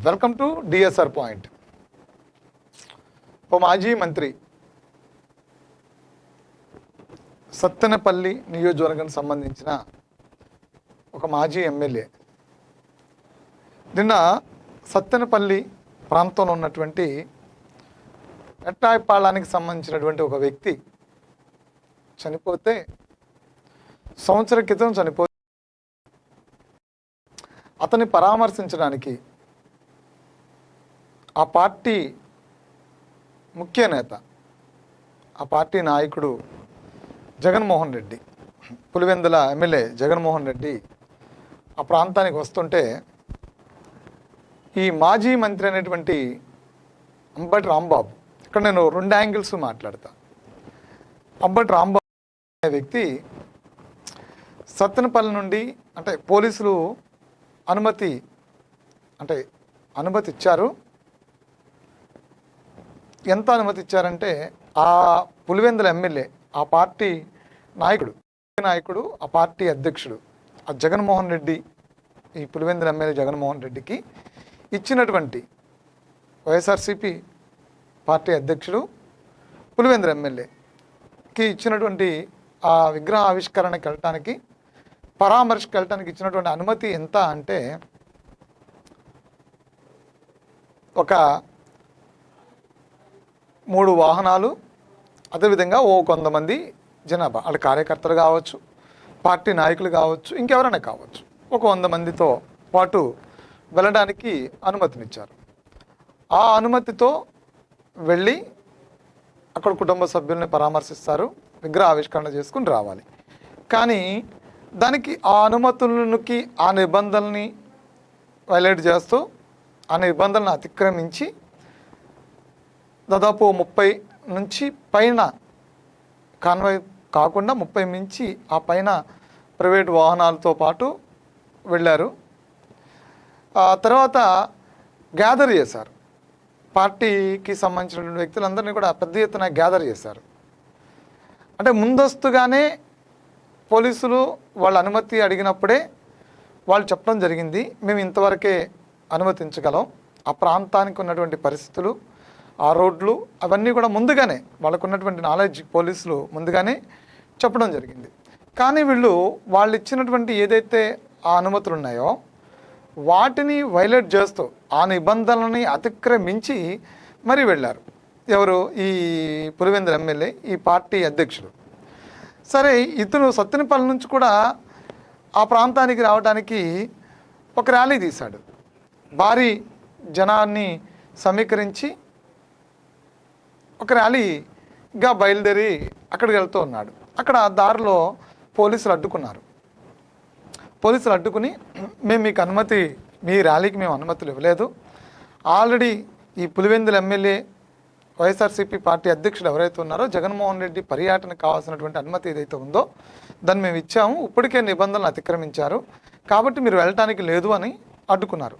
Welcome to DSR point. ఓ మాజీ మంత్రి సత్తెనపల్లి నియోజకవర్గానికి సంబంధించిన ఒక మాజీ ఎమ్మెల్యే నిన్న సత్తెనపల్లి ప్రాంతంలో ఉన్నటువంటి ఎట్టాయిపాళానికి సంబంధించినటువంటి ఒక వ్యక్తి చనిపోతే సంవత్సరం క్రితం చనిపోతే అతన్ని పరామర్శించడానికి ఆ పార్టీ ముఖ్య నేత, ఆ పార్టీ నాయకుడు జగన్మోహన్ రెడ్డి, పులివెందుల ఎమ్మెల్యే జగన్మోహన్ రెడ్డి ఆ ప్రాంతానికి వస్తుంటే ఈ మాజీ మంత్రి అనేటువంటి అంబటి రాంబాబు, ఇక్కడ నేను రెండు యాంగిల్స్ మాట్లాడతా. అంబటి రాంబాబు అనే వ్యక్తి సత్తెనపల్లి నుండి అంటే పోలీసులు అనుమతి ఇచ్చారు. ఎంత అనుమతి ఇచ్చారంటే ఆ పులివెందుల ఎమ్మెల్యే, ఆ పార్టీ నాయకుడు ఆ పార్టీ అధ్యక్షుడు ఆ జగన్మోహన్ రెడ్డి, ఈ పులివెందుల ఎమ్మెల్యే జగన్మోహన్ రెడ్డికి ఇచ్చినటువంటి వైఎస్ఆర్సీపీ పార్టీ అధ్యక్షుడు పులివెందుల ఎమ్మెల్యేకి ఇచ్చినటువంటి ఆ విగ్రహ ఆవిష్కరణకి వెళ్ళటానికి, పరామర్శకు వెళ్ళటానికి ఇచ్చినటువంటి అనుమతి ఎంత అంటే ఒక 3 వాహనాలు, అదేవిధంగా కొంతమంది జనాభా, వాళ్ళ కార్యకర్తలు కావచ్చు, పార్టీ నాయకులు కావచ్చు, ఇంకెవరైనా కావచ్చు, ఒక 100 మందితో పాటు వెళ్ళడానికి అనుమతినిచ్చారు. ఆ అనుమతితో వెళ్ళి అక్కడ కుటుంబ సభ్యుల్ని పరామర్శిస్తారు, విగ్రహ ఆవిష్కరణ చేసుకుని రావాలి. కానీ దానికి ఆ అనుమతులకి ఆ నిబంధనల్ని వైలేట్ చేస్తూ, ఆ నిబంధనలను అతిక్రమించి దాదాపు 30 నుంచి పైన కాన్వాయ్ కాకుండా 30 మించి ఆ పైన ప్రైవేట్ వాహనాలతో పాటు వెళ్ళారు. ఆ తర్వాత గ్యాదర్ చేశారు, పార్టీకి సంబంధించిన వ్యక్తులందరినీ కూడా పెద్ద ఎత్తున గ్యాదర్ చేశారు. అంటే ముందస్తుగానే పోలీసులు వాళ్ళ అనుమతి అడిగినప్పుడే వాళ్ళు చెప్పడం జరిగింది, మేము ఇంతవరకే అనుమతించగలం. ఆ ప్రాంతానికి ఉన్నటువంటి పరిస్థితులు, ఆ రోడ్లు అవన్నీ కూడా ముందుగానే వాళ్ళకు ఉన్నటువంటి నాలెడ్జ్ పోలీసులు ముందుగానే చెప్పడం జరిగింది. కానీ వాళ్ళు ఇచ్చినటువంటి ఏదైతే ఆ అనుమతులు ఉన్నాయో వాటిని వైలేట్ చేస్తూ, ఆ నిబంధనలని అతిక్రమించి మరీ వెళ్ళారు. ఎవరు? ఈ పులివెందుల ఎమ్మెల్యే, ఈ పార్టీ అధ్యక్షుడు. సరే, ఇతను సత్తెనపల్లి నుంచి కూడా ఆ ప్రాంతానికి రావడానికి ఒక ర్యాలీ తీశాడు. భారీ జనాన్ని సమీకరించి ఒక ర్యాలీగా బయలుదేరి అక్కడికి వెళ్తూ ఉన్నాడు. అక్కడ దారిలో పోలీసులు అడ్డుకుని మేము మీకు అనుమతి, మీ ర్యాలీకి మేము అనుమతులు ఇవ్వలేదు. ఆల్రెడీ ఈ పులివెందుల ఎమ్మెల్యే వైఎస్ఆర్సీపీ పార్టీ అధ్యక్షుడు ఎవరైతే ఉన్నారో జగన్మోహన్ రెడ్డి పర్యటనకు కావాల్సినటువంటి అనుమతి ఏదైతే ఉందో దాన్ని మేము ఇచ్చాము, ఇప్పటికే నిబంధనలు అతిక్రమించారు, కాబట్టి మీరు వెళ్ళటానికి లేదు అని అడ్డుకున్నారు.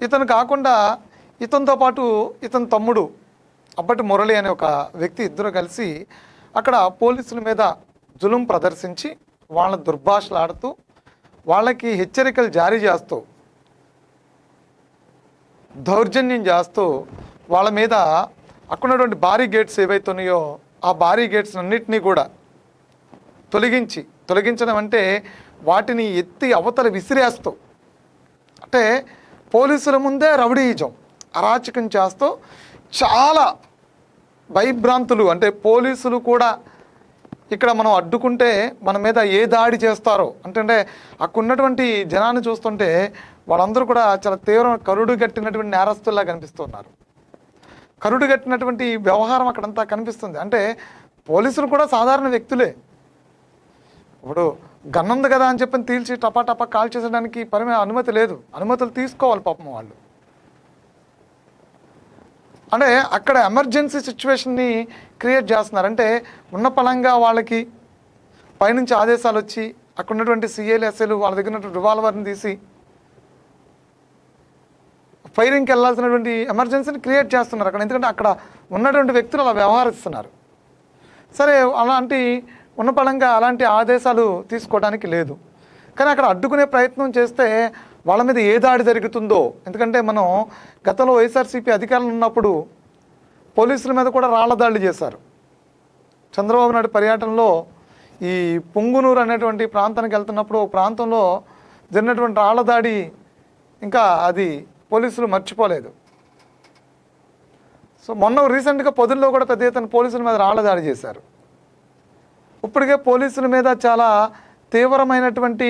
ఇతను కాకుండా ఇతనితో పాటు ఇతని తమ్ముడు అబ్బటి మురళి అనే ఒక వ్యక్తి, ఇద్దరు కలిసి అక్కడ పోలీసుల మీద జులుం ప్రదర్శించి వాళ్ళని దుర్భాషలాడుతూ, వాళ్ళకి హెచ్చరికలు జారీ చేస్తూ, దౌర్జన్యం చేస్తూ, వాళ్ళ మీద అక్కడున్నటువంటి భారీ గేట్స్ ఏవైతే ఉన్నాయో ఆ భారీ గేట్స్ అన్నింటినీ కూడా తొలగించడం అంటే వాటిని ఎత్తి అవతల విసిరేస్తూ, అంటే పోలీసుల ముందే రౌడీయిజం, అరాచకం చేస్తూ చాలా భయభ్రాంతులు. అంటే పోలీసులు కూడా ఇక్కడ మనం అడ్డుకుంటే మన మీద ఏ దాడి చేస్తారో అంటే అక్కడ ఉన్నటువంటి జనాన్ని చూస్తుంటే వాళ్ళందరూ కూడా చాలా తీవ్ర కరుడు కట్టినటువంటి నేరస్తుల్లా కనిపిస్తున్నారు. కరుడు కట్టినటువంటి వ్యవహారం అక్కడంతా కనిపిస్తుంది. అంటే పోలీసులు కూడా సాధారణ వ్యక్తులే. ఇప్పుడు గన్నుంది కదా అని చెప్పని తీల్చి టపా కాల్ చేసడానికి అనుమతి లేదు, అనుమతులు తీసుకోవాలి పాపం వాళ్ళు. అంటే అక్కడ ఎమర్జెన్సీ సిచ్యువేషన్ని క్రియేట్ చేస్తున్నారు. అంటే ఉన్న పలంగా వాళ్ళకి పైనుంచి ఆదేశాలు వచ్చి అక్కడ ఉన్నటువంటి సిఏలు ఎస్ఏలు వాళ్ళ దగ్గర ఉన్నటువంటి రివాల్వర్ని తీసి ఫైరింగ్కి వెళ్ళాల్సినటువంటి ఎమర్జెన్సీని క్రియేట్ చేస్తున్నారు అక్కడ. ఎందుకంటే అక్కడ ఉన్నటువంటి వ్యక్తులు అలా వ్యవహరిస్తున్నారు. సరే, అలాంటి ఉన్న పలంగా అలాంటి ఆదేశాలు తీసుకోవడానికి లేదు. కానీ అక్కడ అడ్డుకునే ప్రయత్నం చేస్తే వాళ్ళ మీద ఏ దాడి జరుగుతుందో. ఎందుకంటే మనం గతంలో వైఎస్ఆర్సీపీ అధికారులు ఉన్నప్పుడు పోలీసుల మీద కూడా రాళ్ల దాడులు చేశారు. చంద్రబాబు నాయుడు పర్యటనలో ఈ పొంగునూరు అనేటువంటి ప్రాంతానికి వెళ్తున్నప్పుడు ప్రాంతంలో జరిగినటువంటి రాళ్ల దాడి ఇంకా అది పోలీసులు మర్చిపోలేదు. సో మొన్న రీసెంట్గా పొదుల్లో కూడా పెద్ద ఎత్తున పోలీసుల మీద రాళ్ల దాడి చేశారు. ఇప్పటికే పోలీసుల మీద చాలా తీవ్రమైనటువంటి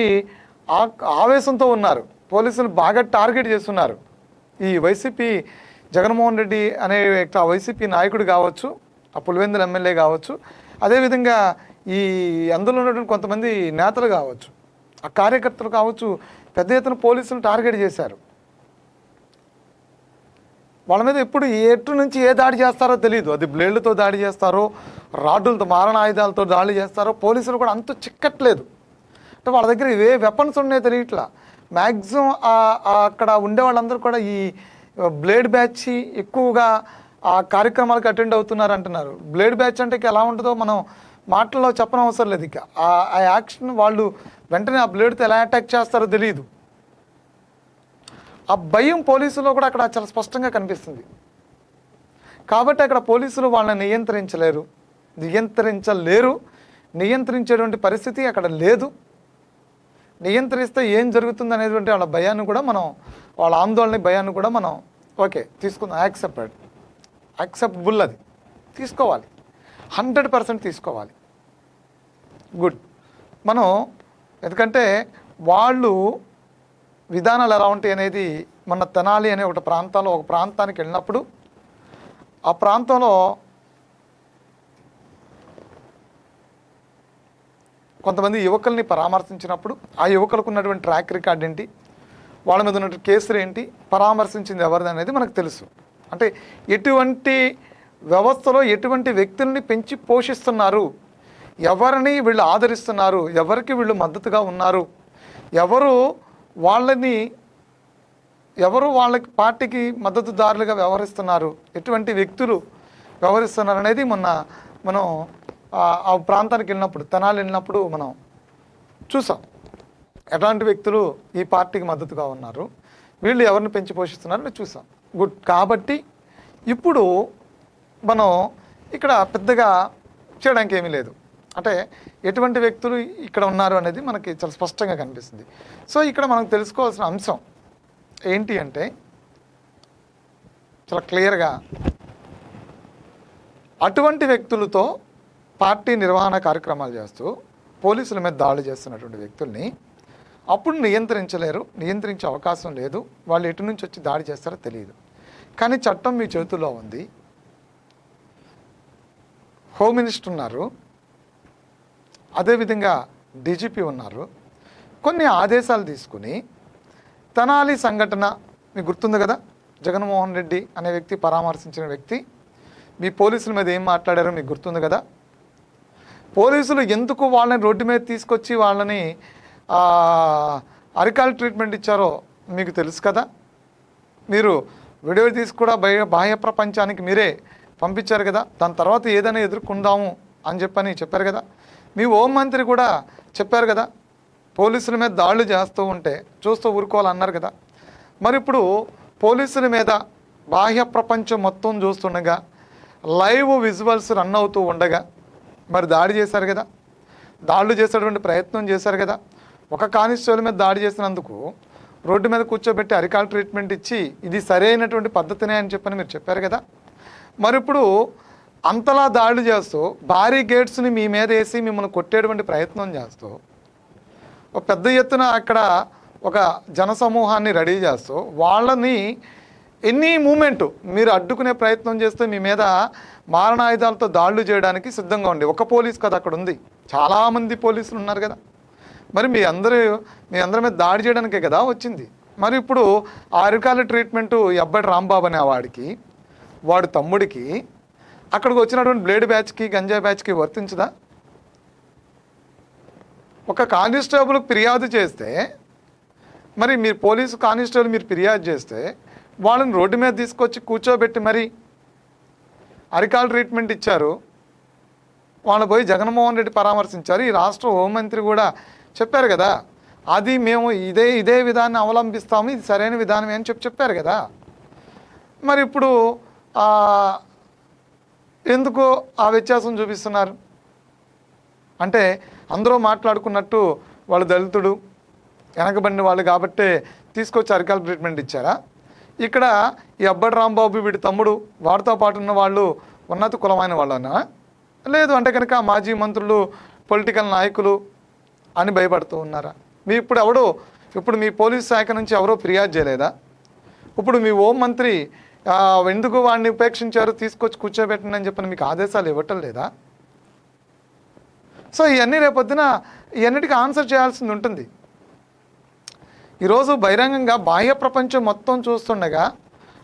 ఆవేశంతో ఉన్నారు. పోలీసులు బాగా టార్గెట్ చేస్తున్నారు. ఈ వైసీపీ జగన్మోహన్ రెడ్డి అనే వైసీపీ నాయకుడు కావచ్చు, ఆ పులివెందుల ఎమ్మెల్యే కావచ్చు, అదేవిధంగా ఈ అందులో ఉన్నటువంటి కొంతమంది నేతలు కావచ్చు, ఆ కార్యకర్తలు కావచ్చు, పెద్ద ఎత్తున పోలీసులు టార్గెట్ చేశారు. వాళ్ళ మీద ఎప్పుడు ఎటు నుంచి ఏ దాడి చేస్తారో తెలియదు. అది బ్లేడ్లతో దాడి చేస్తారో, రాడ్డులతో, మారణ ఆయుధాలతో దాడి చేస్తారో పోలీసులు కూడా అంత చిక్కట్లేదు. అంటే వాళ్ళ దగ్గర ఏ వెపన్స్ ఉన్నాయో తెలియట్లా. మ్యాక్సిమం అక్కడ ఉండే వాళ్ళందరూ కూడా ఈ బ్లేడ్ బ్యాచ్ ఎక్కువగా ఆ కార్యక్రమాలకు అటెండ్ అవుతున్నారు అంటున్నారు. బ్లేడ్ బ్యాచ్ అంటే ఎలా ఉంటుందో మనం మాటల్లో చెప్పనవసరం లేదు. ఇక ఆ యాక్షన్ వాళ్ళు వెంటనే ఆ బ్లేడ్తో ఎలా అటాక్ చేస్తారో తెలియదు. ఆ భయం పోలీసులో కూడా అక్కడ చాలా స్పష్టంగా కనిపిస్తుంది. కాబట్టి అక్కడ పోలీసులు వాళ్ళని నియంత్రించేటువంటి పరిస్థితి అక్కడ లేదు. నియంత్రిస్తే ఏం జరుగుతుంది అనేటువంటి వాళ్ళ భయాన్ని కూడా మనం, వాళ్ళ ఆందోళన భయాన్ని కూడా మనం ఓకే తీసుకుందాం, యాక్సెప్టబుల్, అది తీసుకోవాలి, 100% తీసుకోవాలి. గుడ్. మనం ఎందుకంటే వాళ్ళు విధానాలు ఎలా ఉంటాయి అనేది, మన తెనాలి అనే ఒక ప్రాంతానికి వెళ్ళినప్పుడు ఆ ప్రాంతంలో కొంతమంది యువకుల్ని పరామర్శించినప్పుడు ఆ యువకులకు ఉన్నటువంటి ట్రాక్ రికార్డ్ ఏంటి, వాళ్ళ మీద ఉన్నటువంటి కేసులు ఏంటి, పరామర్శించింది ఎవరిది అనేది మనకు తెలుసు. అంటే ఎటువంటి వ్యవస్థలో ఎటువంటి వ్యక్తుల్ని పెంచి పోషిస్తున్నారు, ఎవరిని వీళ్ళు ఆదరిస్తున్నారు, ఎవరికి వీళ్ళు మద్దతుగా ఉన్నారు, ఎవరు వాళ్ళకి పార్టీకి మద్దతుదారులుగా వ్యవహరిస్తున్నారు, ఎటువంటి వ్యక్తులు వ్యవహరిస్తున్నారు అనేది మనం ఆ ప్రాంతానికి వెళ్ళినప్పుడు, తెనాలి వెళ్ళినప్పుడు మనం చూసాం. ఎట్లాంటి వ్యక్తులు ఈ పార్టీకి మద్దతుగా ఉన్నారు, వీళ్ళు ఎవరిని పెంచి పోషిస్తున్నారని చూసాం. గుడ్. కాబట్టి ఇప్పుడు మనం ఇక్కడ పెద్దగా చేయడానికి ఏమీ లేదు. అంటే ఎటువంటి వ్యక్తులు ఇక్కడ ఉన్నారు అనేది మనకి చాలా స్పష్టంగా కనిపిస్తుంది. సో ఇక్కడ మనం తెలుసుకోవాల్సిన అంశం ఏంటి అంటే చాలా క్లియర్గా అటువంటి వ్యక్తులతో పార్టీ నిర్వహణ కార్యక్రమాలు చేస్తూ పోలీసుల మీద దాడులు చేస్తున్నటువంటి వ్యక్తుల్ని అప్పుడు నియంత్రించే అవకాశం లేదు. వాళ్ళు ఎటు నుంచి వచ్చి దాడి చేస్తారో తెలియదు. కానీ చట్టం మీ చేతుల్లో ఉంది. హోమ్ మినిస్టర్ ఉన్నారు, అదేవిధంగా డీజీపీ ఉన్నారు. కొన్ని ఆదేశాలు తీసుకుని తెనాలి సంఘటన మీకు గుర్తుంది కదా, జగన్మోహన్ రెడ్డి అనే వ్యక్తి పరామర్శించిన వ్యక్తి మీ పోలీసుల మీద ఏం మాట్లాడారో మీకు గుర్తుంది కదా. పోలీసులు ఎందుకు వాళ్ళని రోడ్డు మీద తీసుకొచ్చి వాళ్ళని అరికాల్ ట్రీట్మెంట్ ఇచ్చారో మీకు తెలుసు కదా. మీరు వీడియో తీసి కూడా బాహ్య ప్రపంచానికి మీరే పంపించారు కదా. దాని తర్వాత ఏదైనా ఎదుర్కొందాము అని చెప్పారు కదా. మీ హోంమంత్రి కూడా చెప్పారు కదా, పోలీసుల మీద దాడులు చేస్తూ ఉంటే చూస్తూ ఊరుకోవాలన్నారు కదా. మరి ఇప్పుడు పోలీసుల మీద బాహ్య ప్రపంచం మొత్తం చూస్తుండగా, లైవ్ విజువల్స్ రన్ అవుతూ ఉండగా మరి దాడి చేశారు కదా, దాడులు చేసేటువంటి ప్రయత్నం చేశారు కదా. ఒక కానిస్టేబుల్ మీద దాడి చేసినందుకు రోడ్డు మీద కూర్చోబెట్టి అరికాల్ ట్రీట్మెంట్ ఇచ్చి ఇది సరైనటువంటి పద్ధతినే అని మీరు చెప్పారు కదా. మరి ఇప్పుడు అంతలా దాడులు చేస్తూ భారీ గేట్స్ని మీ మీద వేసి మిమ్మల్ని కొట్టేటువంటి ప్రయత్నం చేస్తూ ఒక పెద్ద ఎత్తున అక్కడ ఒక జనసమూహాన్ని రెడీ చేస్తూ వాళ్ళని ఎనీ మూమెంట్ మీరు అడ్డుకునే ప్రయత్నం చేస్తే మీ మీద మారణాయుధాలతో దాడులు చేయడానికి సిద్ధంగా ఉండి, ఒక పోలీస్ కదా అక్కడ ఉంది, చాలామంది పోలీసులు ఉన్నారు కదా. మరి మీ అందరి మీద దాడి చేయడానికే కదా వచ్చింది. మరి ఇప్పుడు ఆ అరికాల ట్రీట్మెంటు అబ్బడి రాంబాబు అనే వాడి తమ్ముడికి అక్కడికి వచ్చినటువంటి బ్లేడ్ బ్యాచ్కి గంజా బ్యాచ్కి వర్తించదా? ఒక కానిస్టేబుల్కి ఫిర్యాదు చేస్తే, మరి మీరు పోలీసు కానిస్టేబుల్ మీరు ఫిర్యాదు చేస్తే వాళ్ళని రోడ్డు మీద తీసుకొచ్చి కూర్చోబెట్టి మరి అరికాల్ ట్రీట్మెంట్ ఇచ్చారు. వాళ్ళు పోయి జగన్మోహన్ రెడ్డి పరామర్శించారు. ఈ రాష్ట్ర హోంమంత్రి కూడా చెప్పారు కదా, అది మేము ఇదే విధాన్ని అవలంబిస్తాము, ఇది సరైన విధానమే అని చెప్పారు కదా. మరి ఇప్పుడు ఎందుకు ఆ వ్యత్యాసం చూపిస్తున్నారు అంటే, అందరూ మాట్లాడుకున్నట్టు వాళ్ళు దళితుడు వెనకబడిన వాళ్ళు కాబట్టే తీసుకొచ్చి అరికాల ట్రీట్మెంట్ ఇచ్చారా? ఇక్కడ ఈ అబ్బడి రాంబాబు వీడి తమ్ముడు వాడితో పాటు ఉన్న వాళ్ళు ఉన్నత కులమైన వాళ్ళనా? లేదు అంటే కనుక మాజీ మంత్రులు పొలిటికల్ నాయకులు అని భయపడుతూ ఉన్నారా? ఇప్పుడు మీ పోలీస్ శాఖ నుంచి ఎవరో ఫిర్యాదు చేయలేదా? ఇప్పుడు మీ హోం మంత్రి ఎందుకు వాడిని ఉపేక్షించారు, తీసుకొచ్చి కూర్చోబెట్టండి అని చెప్పని మీకు ఆదేశాలు ఇవ్వటం లేదా? సో ఇవన్నీ రేపొద్దున ఇవన్నిటికీ ఆన్సర్ చేయాల్సింది ఉంటుంది. ఈరోజు బహిరంగంగా బాహ్య ప్రపంచం మొత్తం చూస్తుండగా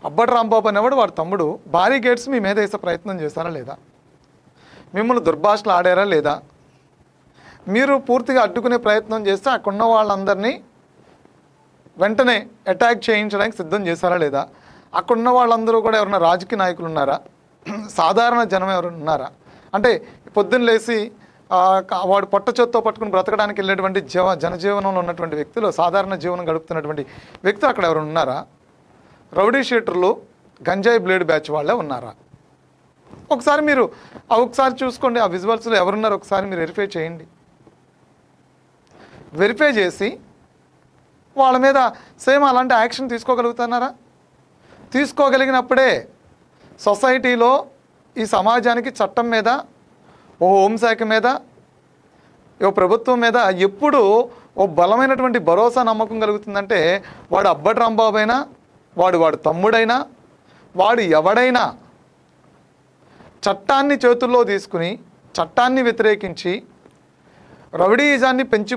అబ్బడి రాంబాబు అనేవాడు వాడు తమ్ముడు భారీ గేట్స్ మీ మీద వేసే ప్రయత్నం చేశారా లేదా? మిమ్మల్ని దుర్భాషలు ఆడారా లేదా? మీరు పూర్తిగా అడ్డుకునే ప్రయత్నం చేస్తే అక్కడున్న వాళ్ళందరినీ వెంటనే అటాక్ చేయించడానికి సిద్ధం చేశారా లేదా? అక్కడున్న వాళ్ళందరూ కూడా ఎవరైనా రాజకీయ నాయకులు ఉన్నారా? సాధారణ జనం ఎవరైనా ఉన్నారా? అంటే పొద్దున్న లేచి వాడు పొట్ట చేత్తో పట్టుకుని బ్రతకడానికి వెళ్ళేటువంటి జనజీవనంలో ఉన్నటువంటి వ్యక్తులు, సాధారణ జీవనం గడుపుతున్నటువంటి వ్యక్తులు అక్కడ ఎవరు ఉన్నారా? రౌడీ షీటర్లు, గంజాయి బ్లేడ్ బ్యాచ్ వాళ్ళే ఉన్నారా? ఒకసారి చూసుకోండి. ఆ విజువల్స్లో ఎవరున్నారో ఒకసారి మీరు వెరిఫై చేయండి. వెరిఫై చేసి వాళ్ళ మీద సేమ్ అలాంటి యాక్షన్ తీసుకోగలుగుతున్నారా? తీసుకోగలిగినప్పుడే సొసైటీలో ఈ సమాజానికి చట్టం మీద, ఓ హోంశాఖ మీద, ఓ ప్రభుత్వం మీద ఎప్పుడు ఓ బలమైనటువంటి భరోసా నమ్మకం కలుగుతుందంటే, వాడు అబ్బడి రాంబాబు అయినా, వాడు తమ్ముడైనా, వాడు ఎవడైనా చట్టాన్ని చేతుల్లో తీసుకుని చట్టాన్ని వ్యతిరేకించి రౌడీయిజాన్ని పెంచి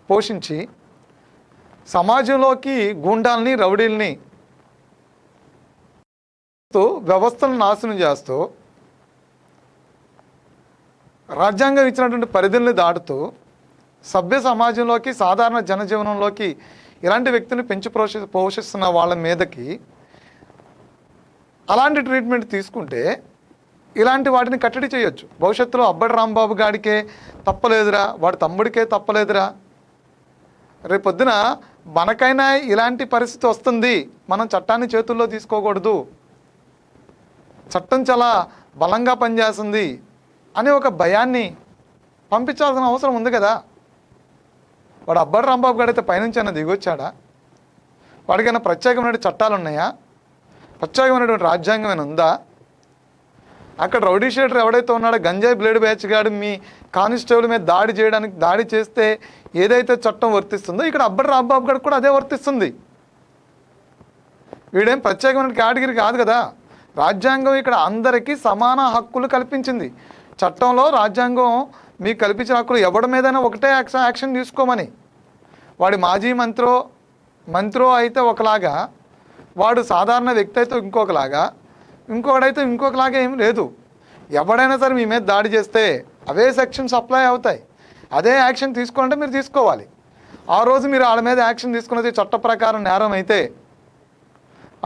పోషించి సమాజంలోకి గూండాల్ని, రౌడీల్ని వ్యవస్థలను నాశనం చేస్తూ రాజ్యాంగం ఇచ్చినటువంటి పరిధుల్ని దాటుతూ సభ్య సమాజంలోకి, సాధారణ జనజీవనంలోకి ఇలాంటి వ్యక్తిని పోషిస్తున్న వాళ్ళ మీదకి అలాంటి ట్రీట్మెంట్ తీసుకుంటే ఇలాంటి వాటిని కట్టడి చేయొచ్చు. భవిష్యత్తులో అబ్బడి రాంబాబు గాడికే తప్పలేదురా, వాడి తమ్ముడికే తప్పలేదురా, రేపొద్దున మనకైనా ఇలాంటి పరిస్థితి వస్తుంది, మనం చట్టాన్ని చేతుల్లో తీసుకోకూడదు, చట్టం చాలా బలంగా పనిచేస్తుంది అనే ఒక భయాన్ని పంపించాల్సిన అవసరం ఉంది కదా. వాడు అబ్బడి రాంబాబు గాడైతే పైనుంచి అయినా దిగొచ్చాడా? వాడికైనా ప్రత్యేకమైన చట్టాలు ఉన్నాయా? ప్రత్యేకమైనటువంటి రాజ్యాంగం ఉందా? అక్కడ రౌడీ షీటర్ ఎవడైతే ఉన్నాడో గంజాయి బ్లేడ్ బ్యాచ్ గాడు మీ కానిస్టేబుల్ మీద దాడి చేస్తే ఏదైతే చట్టం వర్తిస్తుందో ఇక్కడ అబ్బడి రాంబాబు గారికి కూడా అదే వర్తిస్తుంది. వీడేం ప్రత్యేకమైన కేటగిరీ కాదు కదా. రాజ్యాంగం ఇక్కడ అందరికీ సమాన హక్కులు కల్పించింది. చట్టంలో రాజ్యాంగం మీకు కల్పించిన హక్కులు ఎవడి మీదైనా ఒకటే యాక్షన్ తీసుకోమని. వాడి మాజీ మంత్రో అయితే ఒకలాగా, వాడు సాధారణ వ్యక్తి అయితే ఇంకొకలాగా, ఇంకొకడైతే ఇంకొకలాగా ఏం లేదు. ఎవడైనా సరే మీ మీద దాడి చేస్తే అవే సెక్షన్స్ అప్లై అవుతాయి. అదే యాక్షన్ తీసుకోవాలంటే మీరు తీసుకోవాలి. ఆ రోజు మీరు వాళ్ళ మీద యాక్షన్ తీసుకున్నది చట్ట ప్రకారం నేరం అయితే,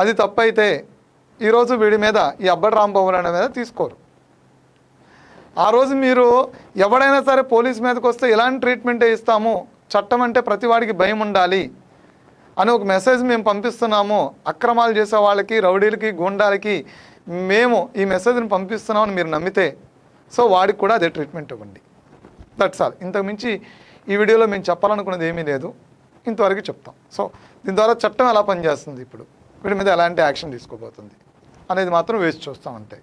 అది తప్పైతే ఈరోజు వీడి మీద, ఈ అబ్బడి రాంబాబు మీద తీసుకోరు. ఆ రోజు మీరు ఎవడైనా సరే పోలీస్ మీదకి వస్తే ఇలాంటి ట్రీట్మెంటే ఇస్తాము, చట్టం అంటే ప్రతివాడికి భయం ఉండాలి అని ఒక మెసేజ్ మేము పంపిస్తున్నాము, అక్రమాలు చేసే వాళ్ళకి, రౌడీలకి, గూండాలకి మేము ఈ మెసేజ్ని పంపిస్తున్నామని మీరు నమ్మితే, సో వాడికి కూడా అదే ట్రీట్మెంట్ ఇవ్వండి. That's all. ఇంతకుమించి ఈ వీడియోలో మేము చెప్పాలనుకున్నది ఏమీ లేదు, ఇంతవరకు చెప్తాం. సో దీని ద్వారా చట్టం ఎలా పనిచేస్తుంది, ఇప్పుడు వీడి మీద ఎలాంటి యాక్షన్ తీసుకోబోతుంది అనేది మాత్రం వేసి చూస్తాం అంతే.